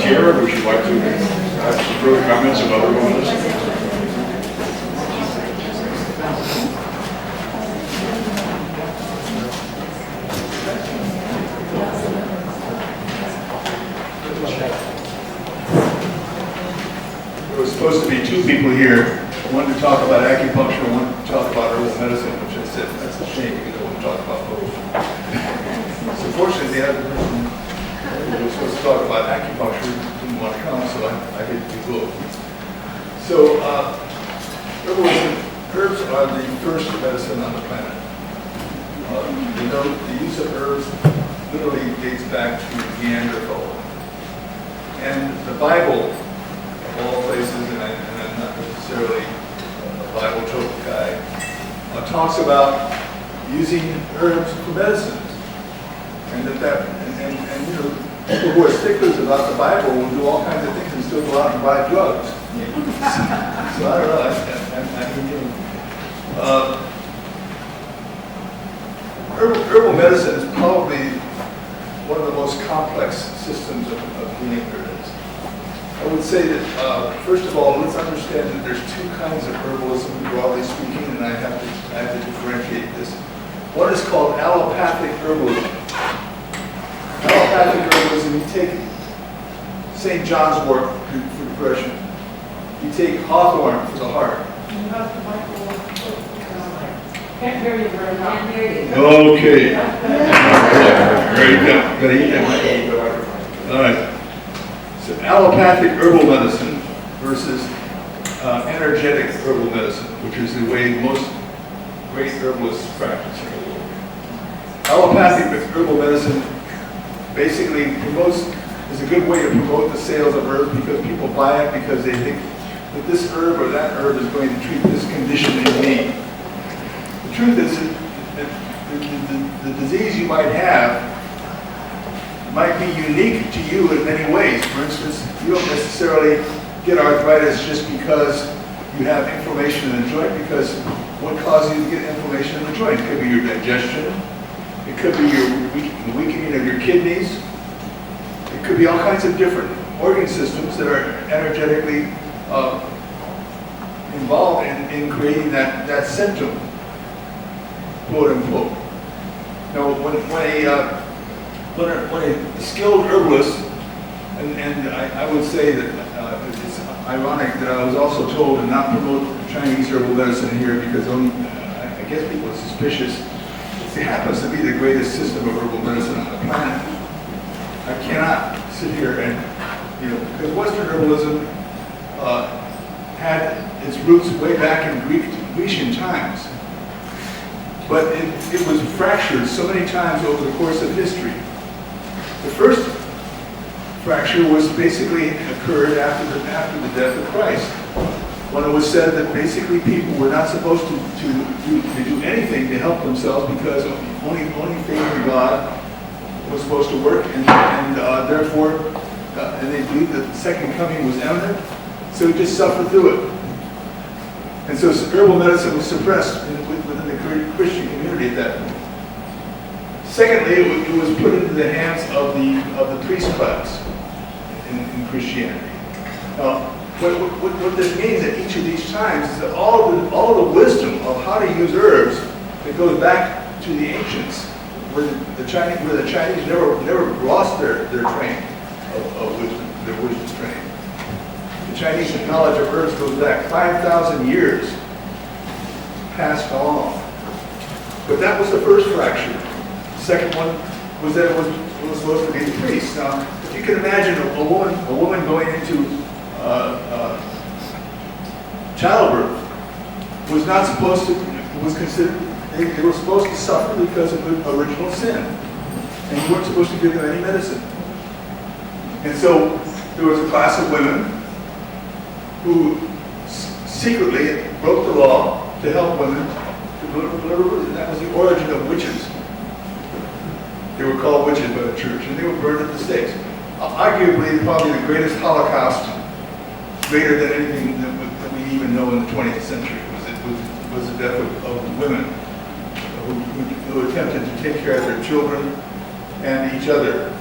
Tierra, would you like to have some further comments about herbal medicine? There was supposed to be two people here, one to talk about acupuncture, one to talk about herbal medicine, which I said, that's a shame because I want to talk about both. So fortunately, the other person who was supposed to talk about acupuncture didn't want to come, so I get to do both. So, herbs are the first medicine on the planet. The use of herbs literally dates back to Neanderthal. And the Bible, of all places, and I'm not necessarily a Bible trope guy, talks about using herbs for medicines. And people who are sticklers about the Bible will do all kinds of things and still go out and buy drugs. So I don't know. Herbal medicine is probably one of the most complex systems of healing there is. I would say that, first of all, let's understand that there's two kinds of herbalism, broadly speaking, and I have to differentiate this. One is called allopathic herbalism. Allopathic herbalism, you take St. John's wort for depression. You take hawthorn for the heart. Can't hear you very well. Okay. Very good. Gotta eat that. All right. So allopathic herbal medicine versus energetic herbal medicine, which is the way most great herbalists practice in the world. Allopathic herbal medicine basically is a good way to promote the sales of herbs because people buy it because they think that this herb or that herb is going to treat this condition in me. The truth is that the disease you might have might be unique to you in many ways. For instance, you don't necessarily get arthritis just because you have inflammation in the joint, because what causes you to get inflammation in the joint? It could be your digestion, it could be your weakening of your kidneys, it could be all kinds of different organ systems that are energetically involved in creating that symptom, quote unquote. Now, when a skilled herbalist, and I would say that it's ironic that I was also told to not promote Chinese herbal medicine here because I guess people are suspicious. It happens to be the greatest system of herbal medicine on the planet. I cannot sit here and, because Western herbalism had its roots way back in Grecian times. But it was fractured so many times over the course of history. The first fracture was basically occurred after the death of Christ, when it was said that basically people were not supposed to do anything to help themselves because only faith in God was supposed to work, and therefore, and they believed that the second coming was imminent, so just suffer through it. And so herbal medicine was suppressed within the Christian community at that point. Secondly, it was put into the hands of the priest class in Christianity. Now, what this means at each of these times is that all of the wisdom of how to use herbs that goes back to the ancients, where the Chinese never lost their train of wisdom, their wisdom train. The Chinese knowledge of herbs goes back 5,000 years, passed along. But that was the first fracture. The second one was that it was supposed to be the priest. Now, if you can imagine a woman going into childbirth was not supposed to, was considered, they were supposed to suffer because of the original sin. And you weren't supposed to give them any medicine. And so there was a class of women who secretly broke the law to help women to deliver. That was the origin of witches. They were called witches by the church, and they were burned at the stakes. Arguably, probably the greatest Holocaust, greater than anything that we even know in the 20th century, was the death of women who attempted to take care of their children and each other.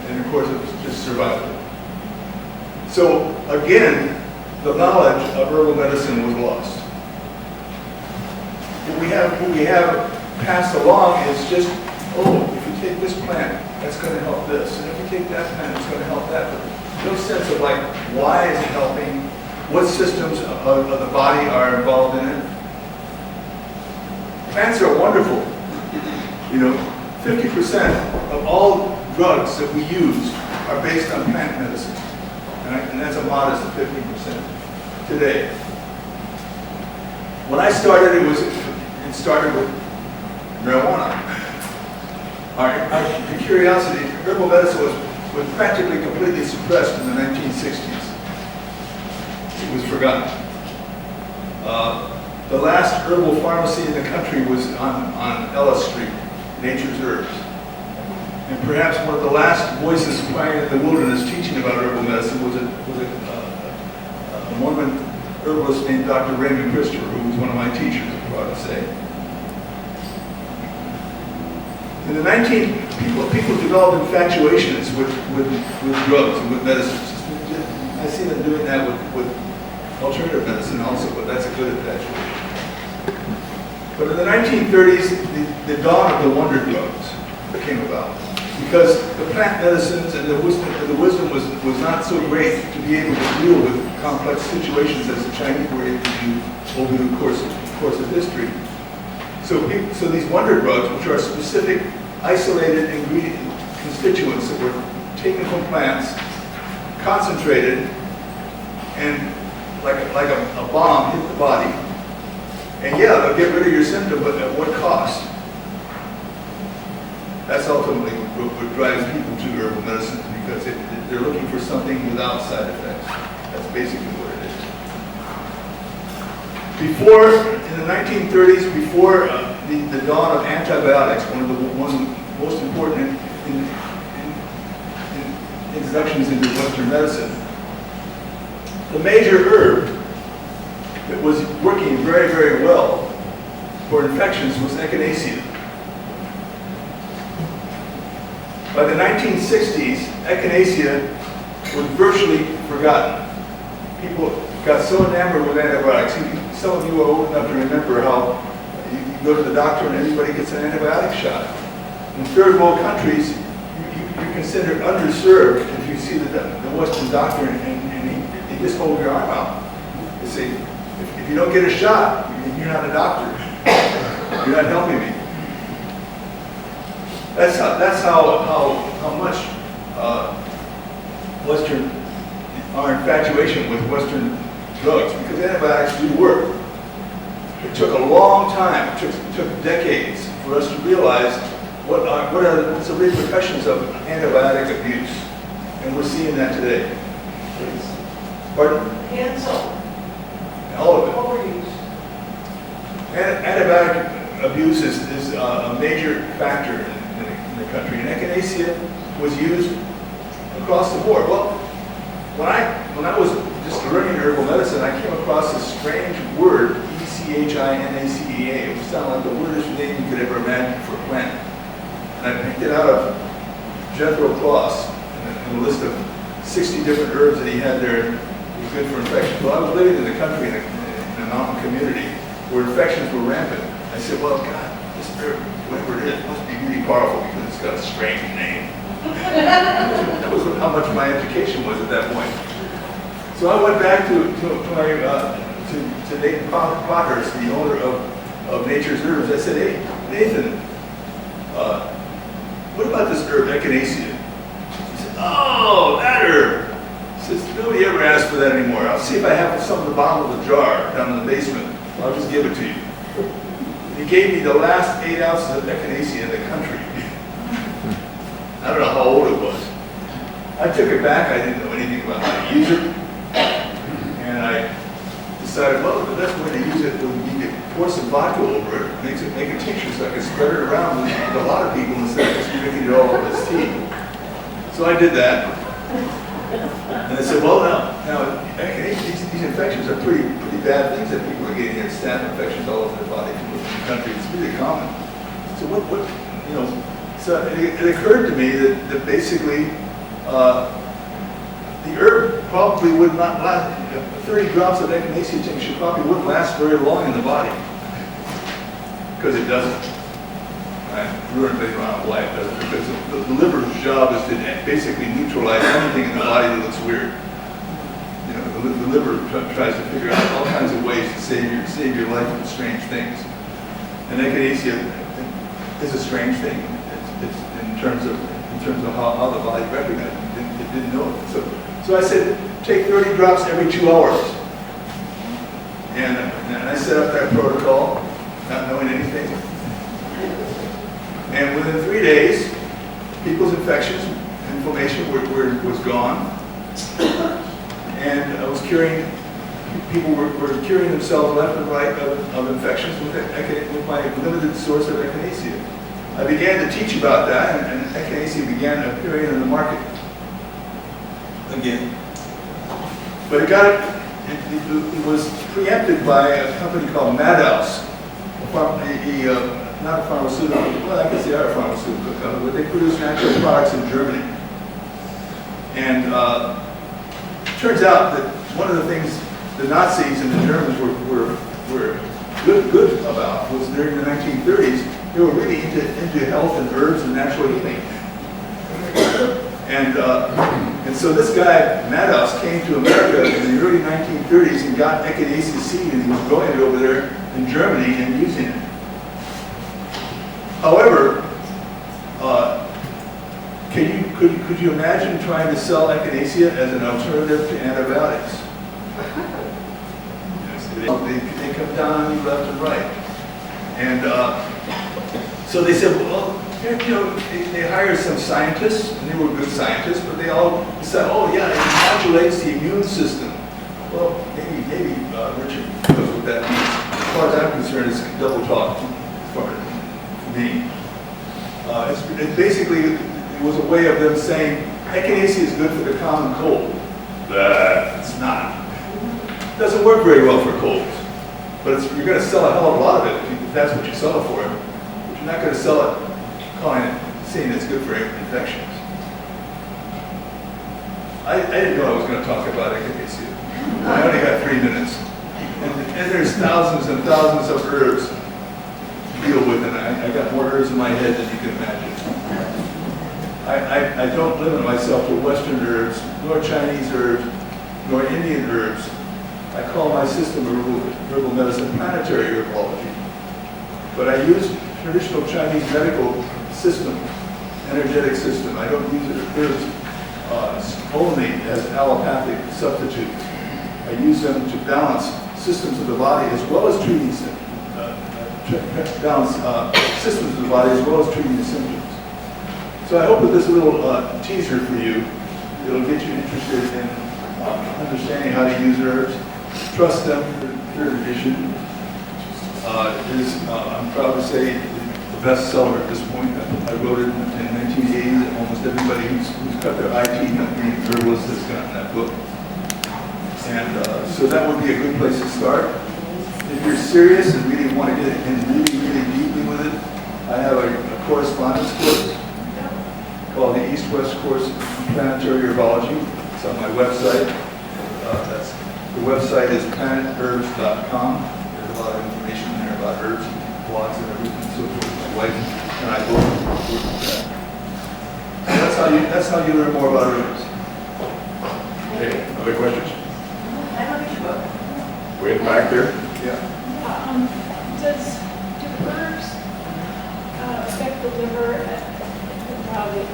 And of course, it was just survival. So again, the knowledge of herbal medicine was lost. What we have passed along is just, oh, if you take this plant, that's going to help this, and if you take that plant, it's going to help that. But no sense of like, why is it helping? What systems of the body are involved in it? Plants are wonderful. 50% of all drugs that we use are based on plant medicine. And that's a modest 50% today. When I started, it started with marijuana. Our curiosity, herbal medicine was practically completely suppressed in the 1960s. It was forgotten. The last herbal pharmacy in the country was on Ellis Street, Nature's Herbs. And perhaps one of the last voices crying in the wilderness teaching about herbal medicine was a Mormon herbalist named Dr. Raymond Christopher, who was one of my teachers, I'm proud to say. In the people developed infatuations with drugs and with medicines. I see them doing that with alternative medicine also, but that's a good infatuation. But in the 1930s, the dawn of the wonder drugs came about. Because the plant medicines and the wisdom was not so great to be able to deal with complex situations as the Chinese were able to do over the course of history. So these wonder drugs, which are specific, isolated ingredient constituents that were taken from plants, concentrated, and like a bomb hit the body. And yeah, they'll get rid of your symptom, but at what cost? That's ultimately what drives people to herbal medicine, because they're looking for something without side effects. That's basically what it is. Before, in the 1930s, before the dawn of antibiotics, one of the most important introductions into Western medicine, the major herb that was working very, very well for infections was echinacea. By the 1960s, echinacea was virtually forgotten. People got so enamored with antibiotics. Some of you are old enough to remember how you go to the doctor and everybody gets an antibiotic shot. In third world countries, you're considered underserved if you see the Western doctor and he just holds your arm out. They say, if you don't get a shot, you're not a doctor. You're not helping me. That's how much our infatuation with Western drugs, because antibiotics do work. It took a long time, it took decades for us to realize what's the repercussions of antibiotic abuse. And we're seeing that today. Pardon? Cancel. All of it. Overuse. Antibiotic abuse is a major factor in the country, and echinacea was used across the board. Well, when I was just learning herbal medicine, I came across this strange word, Echinacea. It sounded like the weirdest name you could ever imagine for a plant. And I picked it out of Jethro Kloss, in a list of 60 different herbs that he had there. It was good for infections. Well, I was living in the country in a mountain community where infections were rampant. I said, well, God, this herb, whatever it is, must be really powerful because it's got a strange name. That was how much my education was at that point. So I went back to Nathan Potter's, the owner of Nature's Herbs. I said, hey, Nathan, what about this herb, echinacea? He said, oh, that herb. He says, nobody ever asked for that anymore. I'll see if I have some in the bottom of the jar down in the basement. I'll just give it to you. He gave me the last 8 ounces of echinacea in the country. I don't know how old it was. I took it back. I didn't know anything about how to use it. And I decided, well, the best way to use it would be to pour some vodka over it, make a tincture so I could spread it around with a lot of people instead of just drinking it all as tea. So I did that. And I said, well, now these infections are pretty bad things that people are getting here. Staph infections all over their body from the country. It's really common. So so it occurred to me that basically the herb probably would not last, 30 drops of echinacea tincture probably wouldn't last very long in the body. Because it doesn't. I ruined later on why it doesn't. Because the liver's job is to basically neutralize anything in the body that looks weird. You know, the liver tries to figure out all kinds of ways to save your life from strange things. And echinacea is a strange thing. It's in terms of how the body recognizes it. It didn't know it. So I said, take 30 drops every 2 hours. And I set up that protocol, not knowing anything. And within 3 days, people's inflammation was gone. And I was people were curing themselves left and right of infections with my limited source of echinacea. I began to teach about that, and echinacea began appearing in the market again. But it was preempted by a company called Madhouse, not a pharmaceutical, well, I guess they are a pharmaceutical company, but they produce natural products in Germany. And it turns out that one of the things the Nazis and the Germans were good about was during the 1930s, they were really into health and herbs and natural healing. And so this guy, Madhouse, came to America in the early 1930s and got echinacea seed, and he was growing it over there in Germany and using it. However, could you imagine trying to sell echinacea as an alternative to antibiotics? They come down on you left and right. And so they said, well, you know, they hired some scientists, and they were good scientists, but they all said, oh yeah, it modulates the immune system. Well, maybe Richard knows what that means. As far as I'm concerned, it's double talk for me. It basically, it was a way of them saying, echinacea is good for the common cold. It's not. It doesn't work very well for colds. But you're going to sell a hell of a lot of it if that's what you sell it for. But you're not going to sell it saying it's good for infections. I didn't know I was going to talk about echinacea. I only got 3 minutes. And there's thousands and thousands of herbs to deal with, and I got more herbs in my head than you can imagine. I don't limit myself to Western herbs, nor Chinese herbs, nor Indian herbs. I call my system herbal medicine planetary herbology. But I use traditional Chinese medical system, energetic system. I don't use herbs only as allopathic substitutes. I use them to balance systems of the body as well as treating balance systems of the body as well as treating the symptoms. So I hope with this little teaser for you, it'll get you interested in understanding how to use herbs. Trust them. Third edition is, I'm proud to say, the bestseller at this point. I wrote it in 1980, and almost everybody who's got their IT company herbalist has gotten that book. And so that would be a good place to start. If you're serious and really want to get in really deeply with it, I have a correspondence course called the East-West Course in Planetary Herbology. It's on my website. The website is planetherbs.com. There's a lot of information there about herbs, blogs, and everything. So my wife and I both work with that. So that's how you learn more about herbs. Okay, other questions? I have a picture book. Way back there? Yeah. Do herbs affect the liver and how they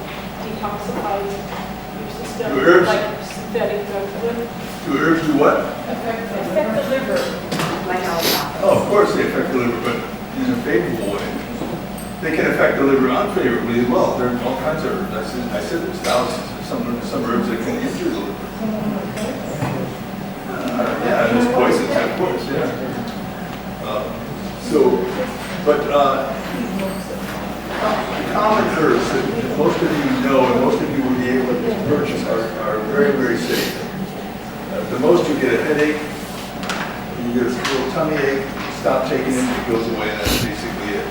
detoxify your system? Do herbs? Like synthetic drugs? Do herbs do what? Affect the liver. Like how? Oh, of course they affect the liver, but in a favorable way. They can affect the liver unfavorably as well. There are all kinds of herbs. I said there's thousands. There's some herbs that can injure the liver. Yeah, there's poisons, of course, yeah. Common herbs that most of you know and most of you will be able to purchase are very, very safe. The most you get a headache, you get a little tummy ache, stop taking it, it goes away, and that's basically it.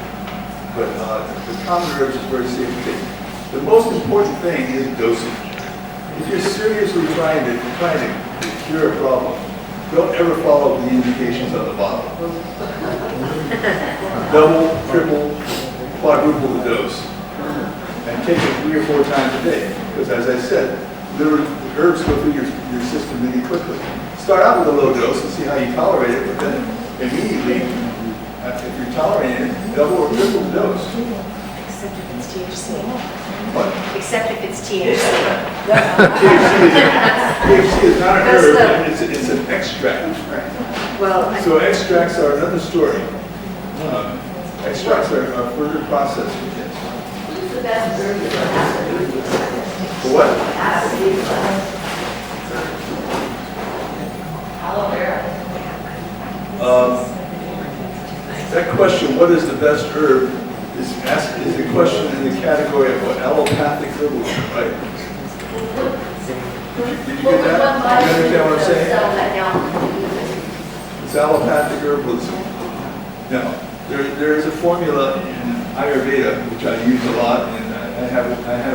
But the common herbs is very safe to take. The most important thing is dosage. If you're seriously trying to cure a problem, don't ever follow the indications on the bottle. Double, triple, quadruple the dose. And take it 3 or 4 times a day. Because as I said, literally, the herbs go through your system really quickly. Start out with a low dose and see how you tolerate it, but then immediately, if you're tolerating it, double or triple the dose. Except if it's THC. What? Except if it's THC. THC is not an That's herb, the- it's an extract. Well, So extracts are another story. Extracts are further processed. Who's the best herb for acid? For what? Acid. Aloe vera. That question, what is the best herb, is a question in the category of what allopathic herbalism, right? Did you get that? You understand what I'm saying? It's allopathic herbalism. Now, there is a formula in Ayurveda, which I use a lot, and I have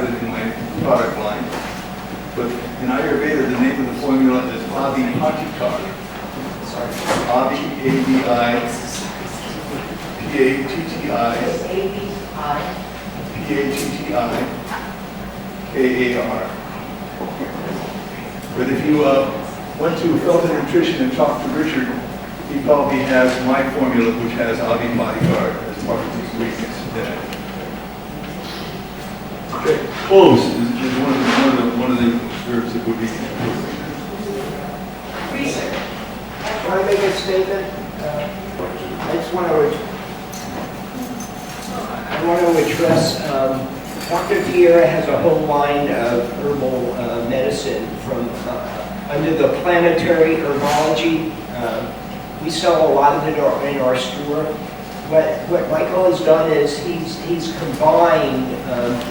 it in my product line. But in Ayurveda, the name of the formula is Adi Patikar. Adi, A-D-I, P-A-T-T-I, P-A-T-T-I-K-A-R. But if you went to Felton Nutrition and talked to Richard, he probably has my formula, which has Adi Patikar as part of the ingredients in it. Okay, cloves is one of the herbs that would be Research. Can I make a statement? I just want to address, Dr. Tierra has a whole line of herbal medicine from under the planetary herbology. We sell a lot of it in our store. What Michael has done is he's combined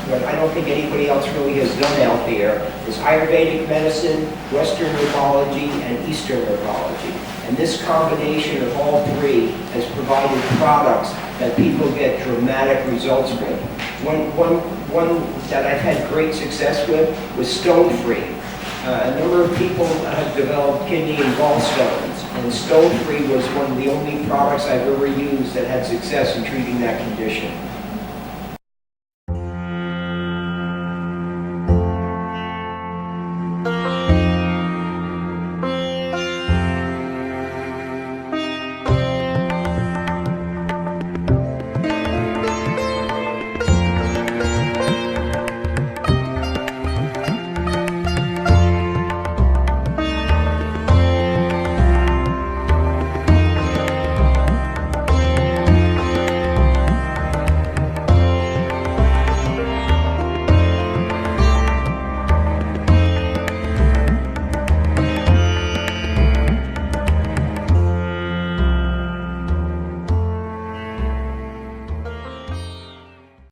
what I don't think anybody else really has done out there is Ayurvedic medicine, Western herbology, and Eastern herbology. And this combination of all three has provided products that people get dramatic results with. One that I've had great success with was Stone Free. A number of people have developed kidney and gallstones, and Stone Free was one of the only products I've ever used that had success in treating that condition.